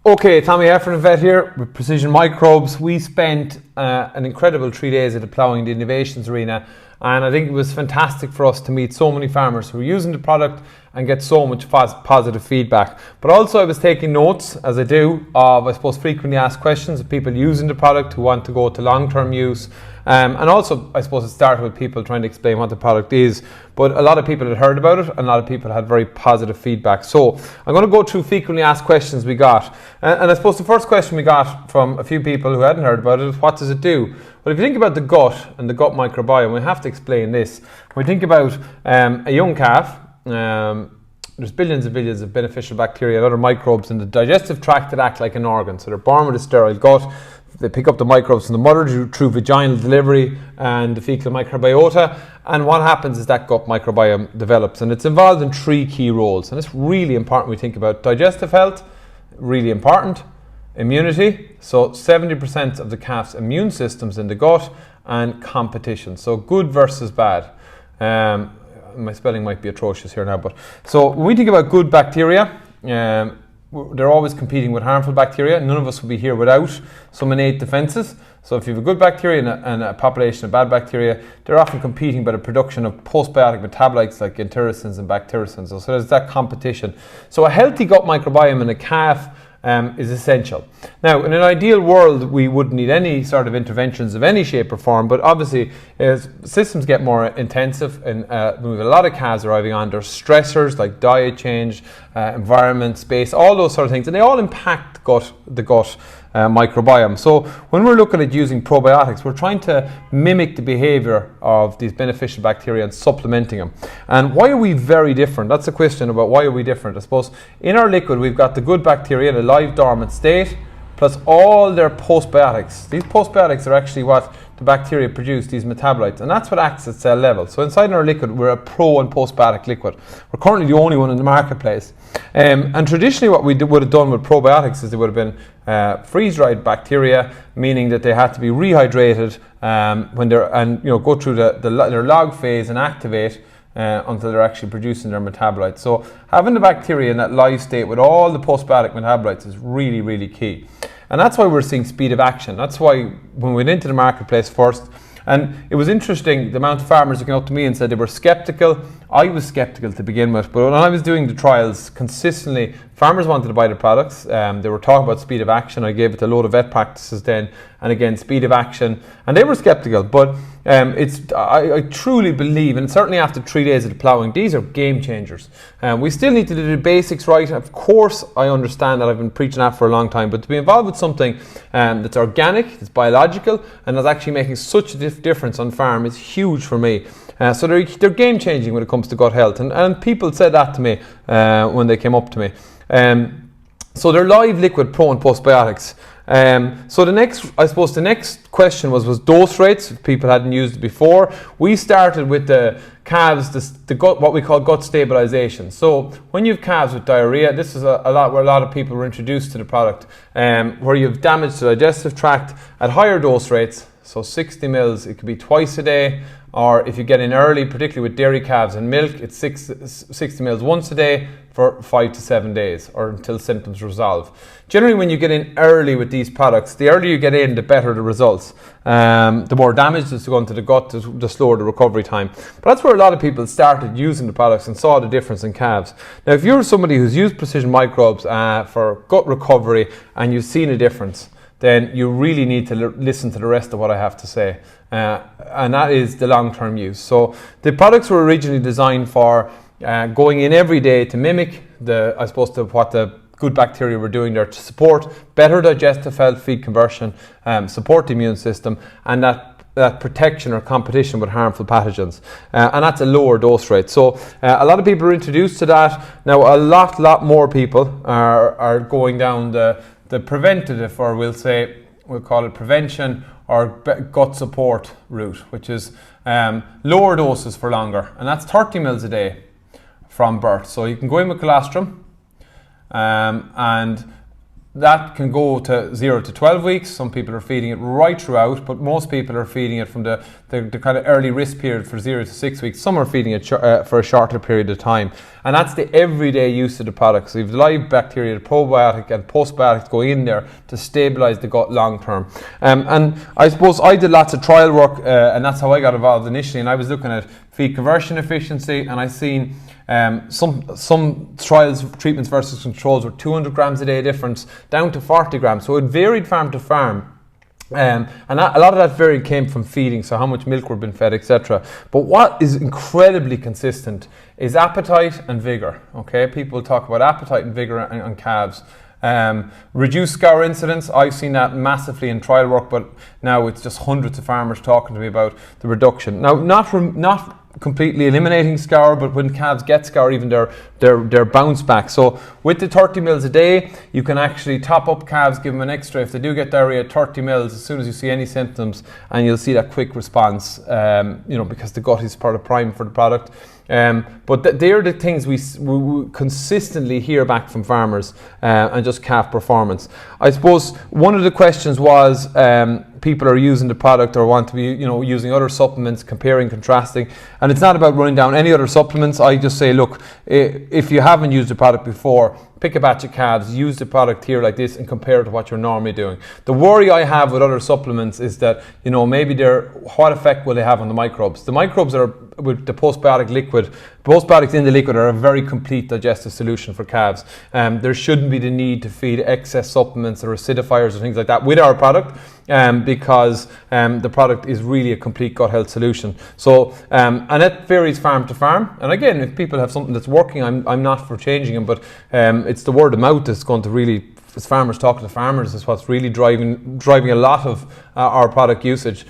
Okay, Tommy Heffern, vet here with Precision Microbes. We spent an incredible 3 days at the Ploughing, the Innovations Arena, and I think it was fantastic for us to meet so many farmers who are using the product and get so much positive feedback. But also I was taking notes, as I do, of, I suppose, frequently asked questions of people using the product who want to go to long-term use. And also, I suppose, it started with people trying to explain what the product is, but a lot of people had heard about it and a lot of people had very positive feedback. So I'm going to go through frequently asked questions we got. And I suppose the first question we got from a few people who hadn't heard about it is, what does it do? Well, if you think about the gut and the gut microbiome, we have to explain this. When we think about a young calf, there's billions and billions of beneficial bacteria and other microbes in the digestive tract that act like an organ. So they're born with a sterile gut. They pick up the microbes from the mother through vaginal delivery and the fecal microbiota. And what happens is that gut microbiome develops. And it's involved in 3 key roles. And it's really important when we think about digestive health, really important. Immunity, so 70% of the calf's immune system's in the gut, and competition, so good versus bad. My spelling might be atrocious here now, but so when we think about good bacteria, they're always competing with harmful bacteria. None of us would be here without some innate defenses. So if you have a good bacteria and a population of bad bacteria, they're often competing by the production of postbiotic metabolites like entericins and bactericins. So there's that competition. So a healthy gut microbiome in a calf is essential. Now, in an ideal world, we wouldn't need any sort of interventions of any shape or form, but obviously, as systems get more intensive and we have a lot of calves arriving on, there's stressors like diet change, environment, space, all those sort of things, and they all impact the gut microbiome. So when we're looking at using probiotics, we're trying to mimic the behavior of these beneficial bacteria and supplementing them. And why are we very different? That's a question about why are we different. I suppose in our liquid we've got the good bacteria in a live dormant state plus all their postbiotics. These postbiotics are actually what the bacteria produce, these metabolites, and that's what acts at cell level. So inside our liquid, we're a pro and postbiotic liquid. We're currently the only one in the marketplace. And traditionally what we would have done with probiotics is they would have been freeze-dried bacteria, meaning that they had to be rehydrated when they're, and go through their log phase and activate until they're actually producing their metabolites. So having the bacteria in that live state with all the postbiotic metabolites is really, really key. And that's why we're seeing speed of action. That's why when we went into the marketplace first, and it was interesting the amount of farmers who came up to me and said they were skeptical. I was skeptical to begin with, but when I was doing the trials consistently, farmers wanted to buy the products. They were talking about speed of action. I gave it a load of vet practices then, and again, speed of action, and they were skeptical. But I truly believe, and certainly after 3 days of the ploughing, these are game changers. We still need to do the basics right. Of course, I understand that I've been preaching that for a long time, but to be involved with something that's organic, that's biological, and that's actually making such a difference on farm is huge for me. So they're game changing when it comes to gut health, and people said that to me when they came up to me. So they're live liquid pro and postbiotics. So the next question was dose rates. If people hadn't used it before, we started with the calves, the gut, what we call gut stabilization. So when you have calves with diarrhea, this is a lot where a lot of people were introduced to the product, where you have damage to the digestive tract at higher dose rates. So 60 mils, it could be twice a day, or if you get in early, particularly with dairy calves and milk, it's 60 mils once a day for 5 to 7 days, or until symptoms resolve. Generally, when you get in early with these products, the earlier you get in, the better the results. The more damage that's going to the gut, the slower the recovery time. But that's where a lot of people started using the products and saw the difference in calves. Now, if you're somebody who's used Precision Microbes for gut recovery and you've seen a difference, then you really need to listen to the rest of what I have to say. And that is the long-term use. So the products were originally designed for going in every day to mimic what the good bacteria were doing there to support better digestive health, feed conversion, support the immune system, and that protection or competition with harmful pathogens. And that's a lower dose rate. So a lot of people are introduced to that. Now a lot more people are going down the preventative, or we'll call it prevention or gut support route, which is lower doses for longer, and that's 30 mils a day from birth. So you can go in with colostrum, and that can go to 0 to 12 weeks. Some people are feeding it right throughout, but most people are feeding it from the kind of early risk period for 0 to 6 weeks. Some are feeding it for a shorter period of time. And that's the everyday use of the product. So you have live bacteria, the probiotic and postbiotics going in there to stabilise the gut long term. And I suppose I did lots of trial work, and that's how I got involved initially. And I was looking at feed conversion efficiency, and I seen some trials, treatments versus controls were 200 grams a day difference down to 40 grams. So it varied farm to farm. And a lot of that varied came from feeding, so how much milk we're being fed, etc. But what is incredibly consistent is appetite and vigor. Okay, people talk about appetite and vigor on calves. Reduced scour incidence, I've seen that massively in trial work, but now it's just hundreds of farmers talking to me about the reduction. Now, not completely eliminating scour, but when calves get scour, even their bounce back. So with the 30 mils a day, you can actually top up calves, give them an extra, if they do get diarrhea, 30 mils as soon as you see any symptoms, and you'll see that quick response, because the gut is part of prime for the product. But they're the things we consistently hear back from farmers, and just calf performance. I suppose one of the questions was, people are using the product or want to be, using other supplements, comparing, contrasting, and it's not about running down any other supplements. I just say, look, if you haven't used the product before, pick a batch of calves, use the product here like this and compare it to what you're normally doing. The worry I have with other supplements is that, maybe what effect will they have on the microbes? The microbes are with the postbiotic liquid. Postbiotics in the liquid are a very complete digestive solution for calves. There shouldn't be the need to feed excess supplements or acidifiers or things like that with our product, because the product is really a complete gut health solution. So, and it varies farm to farm. And again, if people have something that's working, I'm not for changing them, but it's the word of mouth that's going to really, as farmers talking to farmers, is what's really driving a lot of our product usage.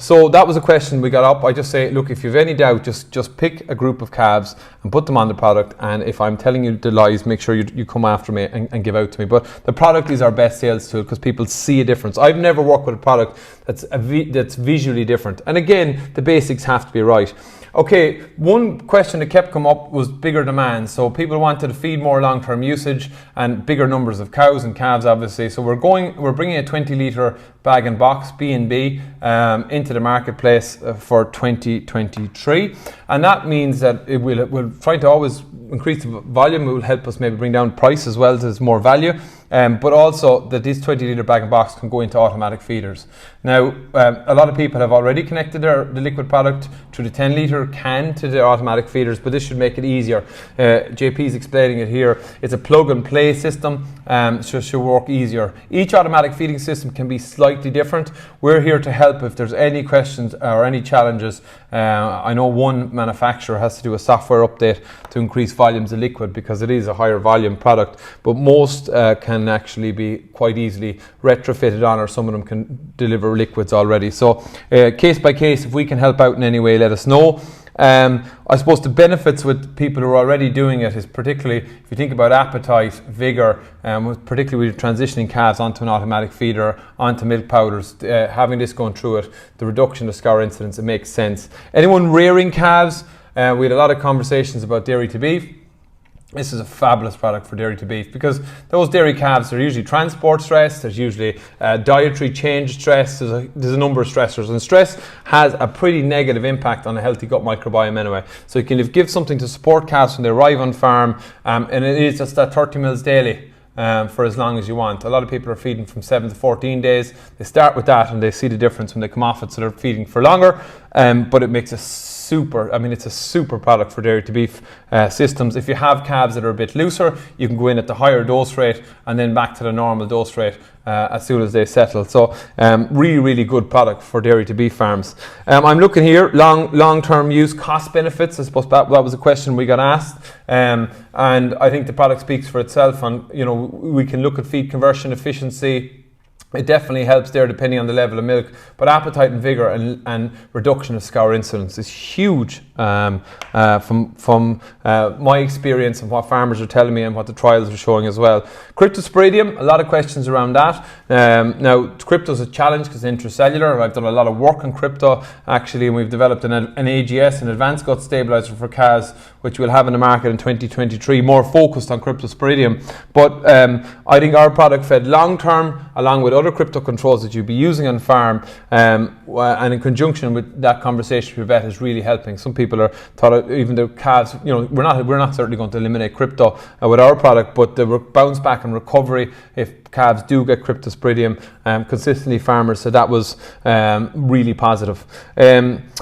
So that was a question we got up. I just say, look, if you have any doubt, just pick a group of calves and put them on the product. And if I'm telling you the lies, make sure you come after me and give out to me. But the product is our best sales tool because people see a difference. I've never worked with a product that's visually different. And again, the basics have to be right. Okay, one question that kept coming up was bigger demand. So people wanted to feed more long-term usage and bigger numbers of cows and calves, obviously. So we're bringing a 20-litre bag and box B&B into the marketplace for 2023, and that means that we'll try to always increase the volume. It will help us maybe bring down price as well, so there's more value. But also that this 20-litre bag and box can go into automatic feeders. Now, a lot of people have already connected the liquid product through the 10-litre can to the automatic feeders, but this should make it easier. JP is explaining it here. It's a plug-and-play system, so it should work easier. Each automatic feeding system can be slightly different. We're here to help if there's any questions or any challenges. I know one manufacturer has to do a software update to increase volumes of liquid because it is a higher volume product, but most can actually be quite easily retrofitted on, or some of them can deliver liquids already. So case by case, if we can help out in any way, let us know. I suppose the benefits with people who are already doing it is particularly, if you think about appetite, vigour, particularly with transitioning calves onto an automatic feeder, onto milk powders, having this going through it, the reduction of scour incidence, it makes sense. Anyone rearing calves, we had a lot of conversations about dairy to beef. This is a fabulous product for dairy to beef because those dairy calves are usually transport stress, there's usually dietary change stress, there's a number of stressors, and stress has a pretty negative impact on a healthy gut microbiome anyway. So you can give something to support calves when they arrive on farm, and it is just that 30 mils daily. For as long as you want. A lot of people are feeding from 7 to 14 days. They start with that and they see the difference when they come off it, so they're feeding for longer, but it makes it's a super product for dairy to beef systems. If you have calves that are a bit looser, you can go in at the higher dose rate and then back to the normal dose rate as soon as they settle. So really good product for dairy to beef farms. I'm looking here, long-term use, cost benefits. I suppose that was a question we got asked, and I think the product speaks for itself. And we can look at feed conversion efficiency, It definitely helps there depending on the level of milk, but appetite and vigour and reduction of scour incidence is huge from my experience and what farmers are telling me and what the trials are showing as well. Cryptosporidium, a lot of questions around that. Now, crypto is a challenge because it's intracellular. I've done a lot of work on crypto actually, and we've developed an AGS, an advanced gut stabilizer for calves, which we'll have in the market in 2023, more focused on Cryptosporidium. But I think our product fed long term, along with other crypto controls that you'd be using on farm, and in conjunction with that conversation with vet is really helping. Some people are thought even the calves, we're not certainly going to eliminate crypto with our product, but the bounce back and recovery if calves do get Cryptosporidium consistently, farmers said that was really positive.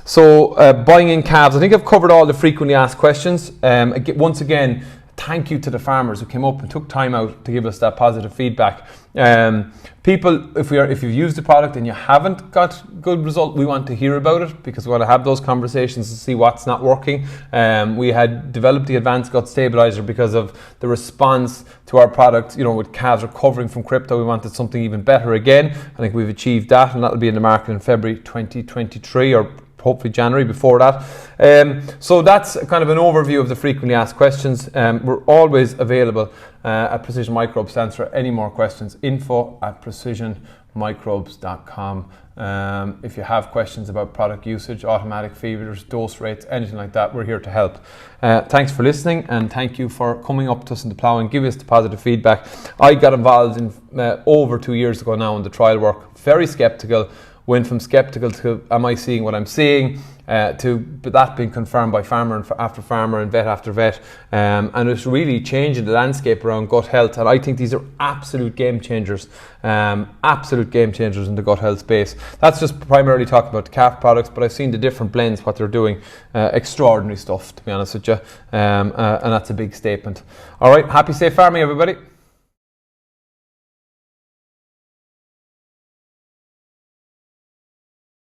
So buying in calves, I think I've covered all the frequently asked questions. Once again, thank you to the farmers who came up and took time out to give us that positive feedback. People, if you've used the product and you haven't got good result, we want to hear about it because we want to have those conversations to see what's not working. We had developed the advanced gut stabilizer because of the response to our product, with calves recovering from crypto. We wanted something even better again. I think we've achieved that, and that'll be in the market in February 2023 or hopefully January before that. So that's kind of an overview of the frequently asked questions. We're always available at Precision Microbes to answer any more questions. info@precisionmicrobes.com. If you have questions about product usage, automatic feeders, dose rates, anything like that, we're here to help. Thanks for listening, and thank you for coming up to us in the ploughing, give us the positive feedback. I got involved in over 2 years ago now in the trial work, very skeptical. Went from skeptical to am I seeing what I'm seeing, to that being confirmed by farmer after farmer and vet after vet, and it's really changing the landscape around gut health. And I think these are absolute game changers in the gut health space. That's just primarily talking about the calf products, but I've seen the different blends, what they're doing, extraordinary stuff, to be honest with you, and that's a big statement. All right, happy safe farming, everybody.